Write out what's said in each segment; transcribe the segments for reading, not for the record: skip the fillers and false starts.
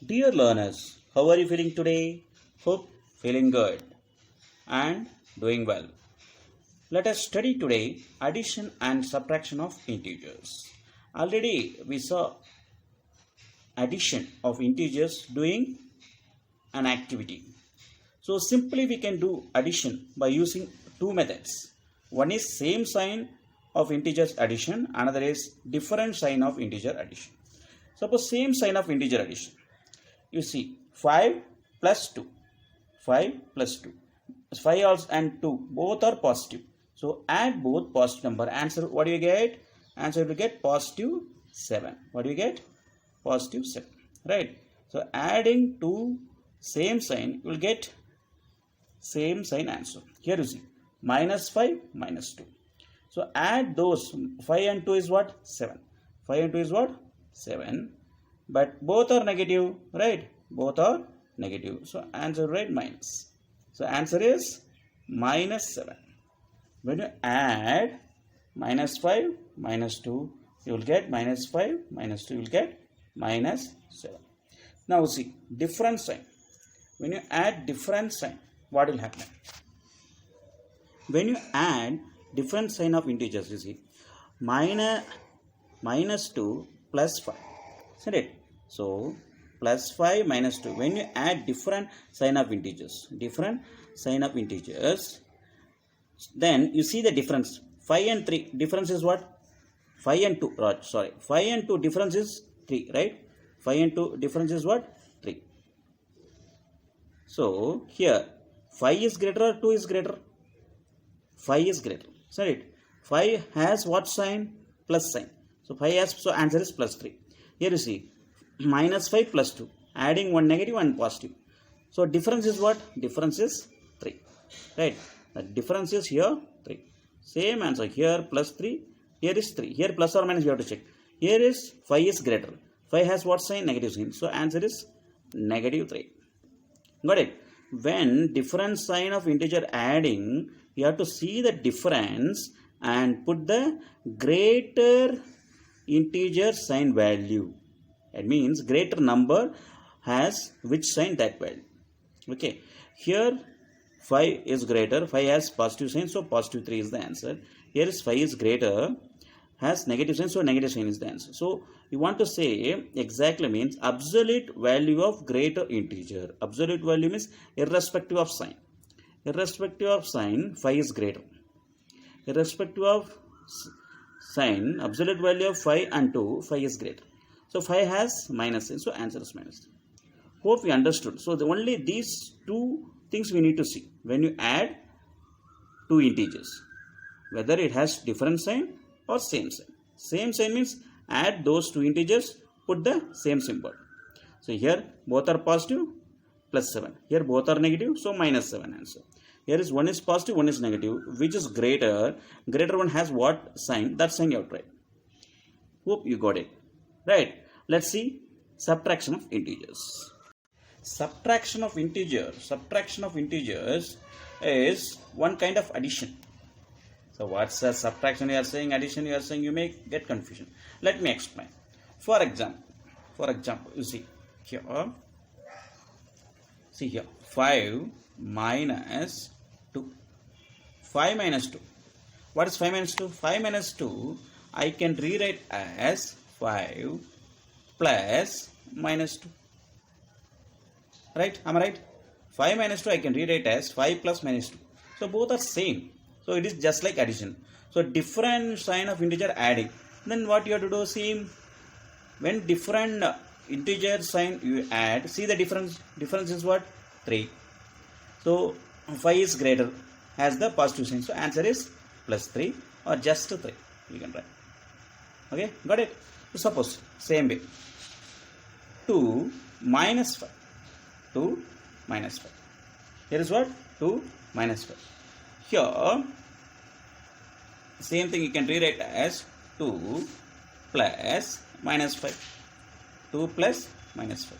Dear learners, how are you feeling today? Hope feeling good and doing well. Let us study today addition and subtraction of integers. Already we saw addition of integers doing an activity. So simply we can do addition by using two methods. One is same sign of integers addition, another is different sign of integer addition. Suppose same sign of integer addition. You see 5 plus 2. 5 plus 2. 5 also and 2 both are positive. So add both positive number. Answer what do you get? Answer will get positive 7. What do you get? Positive 7. Right. So adding two same sign you will get same sign answer. Here you see minus 5 minus 2. So add those 5 and 2 is what? 7. 5 and 2 is what? 7. But both are negative, right? Both are negative. So answer right minus. So answer is minus 7. When you add minus 5 minus 2, you will get minus 5 minus 2, you will get minus 7. Now see different sign. When you add different sign, what will happen? When you add different sign of integers, you see minus 2 plus 5. Isn't it? So plus 5 minus 2. When you add different sign of integers, then you see the difference. 5 and 3 difference is what? 5 and 2. Sorry, 5 and 2 difference is 3, right? 5 and 2 difference is what? 3. So here 5 is greater or 2 is greater? 5 is greater. Isn't it? 5 has what sign? Plus sign. So 5 has, so answer is plus 3. Here you see minus 5 plus 2. Adding one negative and positive. So difference is what? Difference is 3. Right. The difference is here 3. Same answer. Here plus 3. Here is 3. Here plus or minus you have to check. Here is 5 is greater. 5 has what sign? Negative sign. So answer is negative 3. Got it? When different sign of integer adding, you have to see the difference and put the greater integer sign value. It means greater number has which sign that value. Okay. Here 5 is greater. 5 has positive sign. So positive 3 is the answer. Here is 5 is greater. Has negative sign. So negative sign is the answer. So you want to say exactly means absolute value of greater integer. Absolute value means irrespective of sign. Irrespective of sign 5 is greater. Irrespective of sign absolute value of 5 and 2 5 is greater. So 5 has minus sign. So answer is minus. Hope you understood. So only these two things we need to see when you add two integers, whether it has different sign or same sign. Same sign means add those two integers, put the same symbol. So here both are positive, plus 7. Here both are negative, so minus 7 answer. Here is one is positive, one is negative. Which is greater? Greater one has what sign? That sign you have to write. Hope you got it. Right. Let's see subtraction of integers. Subtraction of integers is one kind of addition. So what's a subtraction you are saying, addition you are saying, you may get confusion. Let me explain. For example, you see here 5 minus 2. 5 minus 2. What is 5 minus 2? 5 minus 2 I can rewrite as 5 plus minus 2. Right? Am I right? 5 minus 2 I can rewrite as 5 plus minus 2. So both are same. So it is just like addition. So different sign of integer adding. Then what you have to do? See, when different integer sign you add, see the difference. Difference is what? 3. So 5 is greater, has the positive sign. So answer is plus 3 or just 3. You can write. Okay, got it? So suppose same way. 2 minus 5. 2 minus 5. Here is what? 2 minus 5. Here, same thing you can rewrite as 2 plus minus 5. 2 plus minus 5.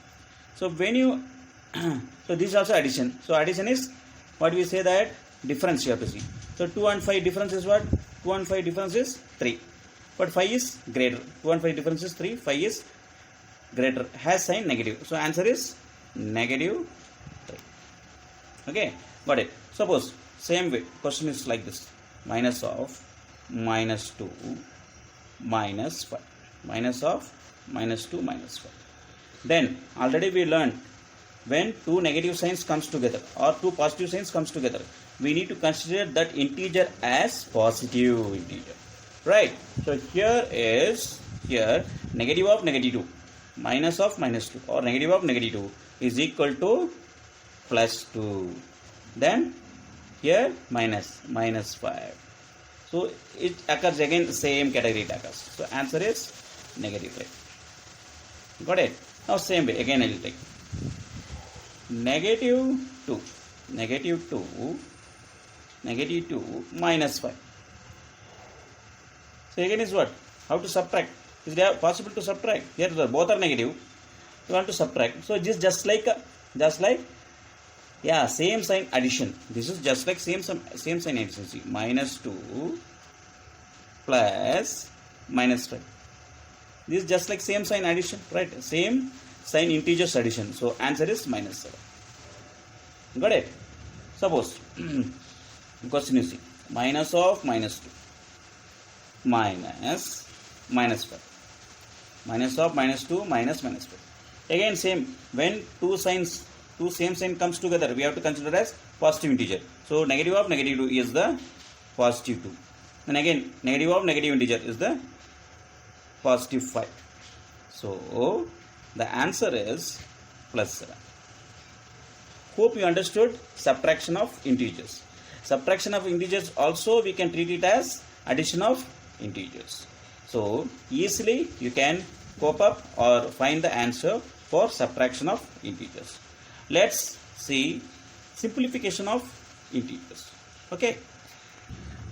So when you, so this is also addition. So addition is, what we say that difference you have to see. So 2 and 5 difference is what? 2 and 5 difference is 3. But 5 is greater. 2 and 5 difference is 3. 5 is greater has sign negative. So answer is negative 3. Okay, got it. Suppose same way question is like this: minus of minus 2 minus 5, minus of minus 2 minus 5. Then already we learned when two negative signs comes together or two positive signs comes together, we need to consider that integer as positive integer, right? So here negative of negative 2 minus of minus 2 or negative of negative 2 is equal to plus 2. Then here minus 5. So it occurs again, same category it occurs. So answer is negative 3. Got it? Now same way again I will take negative 2 minus 5. So again is what? How to subtract? Is it possible to subtract? Here both are negative. You want to subtract. So this just like yeah, same sign addition. This is just like same sign addition. See, minus 2 plus minus 5. This is just like same sign addition, right? Same sign integers addition. So answer is minus 7. Got it? Suppose question is minus of minus 2 minus 5. Minus of minus 2 minus 5. Again same, when two same sign comes together, we have to consider as positive integer. So negative of negative 2 is the positive 2. Then again negative of negative integer is the positive 5. So the answer is plus 7. Hope you understood subtraction of integers. Subtraction of integers also we can treat it as addition of integers. So easily you can cope up or find the answer for subtraction of integers. Let's see simplification of integers. Okay.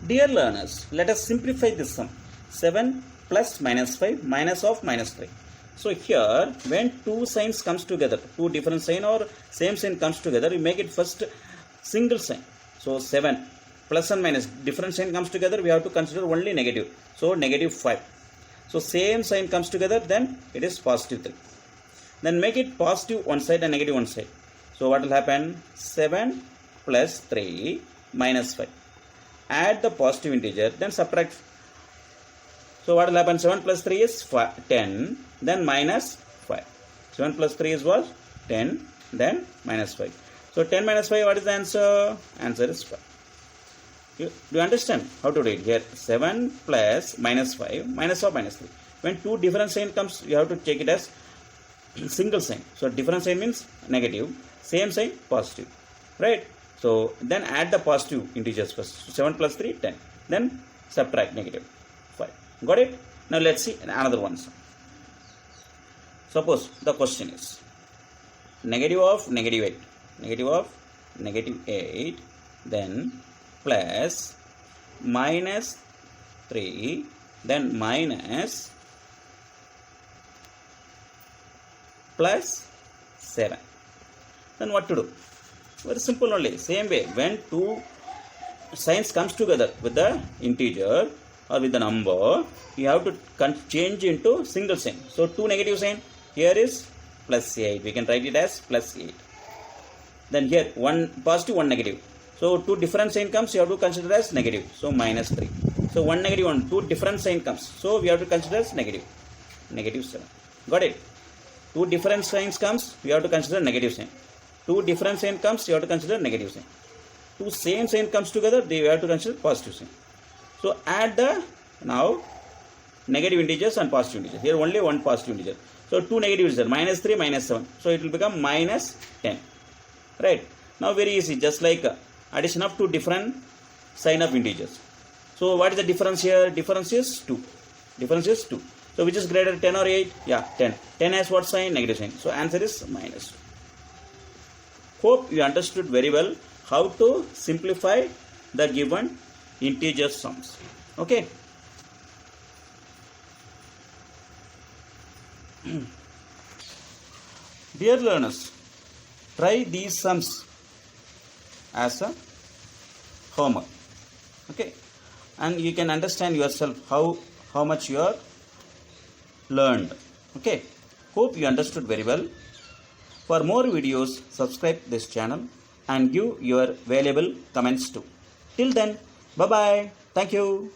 Dear learners, let us simplify this sum. 7 plus minus 5 minus of minus 3. So here when two signs comes together, two different sign or same sign comes together, we make it first single sign. So 7 plus and minus different sign comes together, we have to consider only negative. So negative 5. So same sign comes together, then it is positive 3. Then make it positive one side and negative one side. So what will happen? 7 plus 3 minus 5. Add the positive integer, then subtract. So what will happen? 7 plus 3 is 10, then minus 5. 7 plus 3 is what? 10, then minus 5. So 10 minus 5, what is the answer? Answer is 5. Do you understand how to read here? 7 plus minus 5 minus of minus 3. When two different sign comes, you have to take it as single sign. So different sign means negative, same sign positive, right? So then add the positive integers first. So 7 plus 3, 10. Then subtract negative 5. Got it? Now let's see another one. Suppose the question is negative of negative 8. Negative of negative 8. Then plus minus 3. Then minus plus 7. Then what to do? Very simple only. Same way, when two signs comes together with the integer or with the number, you have to change into single sign. So two negative sign, here is plus 8. We can write it as plus 8. Then here one positive, one negative. So two different sign comes, you have to consider as negative. So minus 3. So one negative, one, two different sign comes. So we have to consider as negative. Negative 7. Got it? Two different signs comes, we have to consider negative sign. Two different sign comes, you have to consider negative sign. Two same sign comes together, they have to consider positive sign. So add the now negative integers and positive integers. Here only one positive integer. So two negative integers, minus 3, minus 7. So it will become minus 10. Right? Now very easy, just like addition of two different sign of integers. So what is the difference here? Difference is 2. Difference is 2. So which is greater, 10 or 8? Yeah, 10. 10 has what sign? Negative sign. So answer is minus 2. Hope you understood very well how to simplify the given integer sums. Okay. Dear learners, try these sums as a homework. Okay. And you can understand yourself how much you are learned. Okay. Hope you understood very well. For more videos, subscribe this channel and give your valuable comments too. Till then, bye bye. Thank you.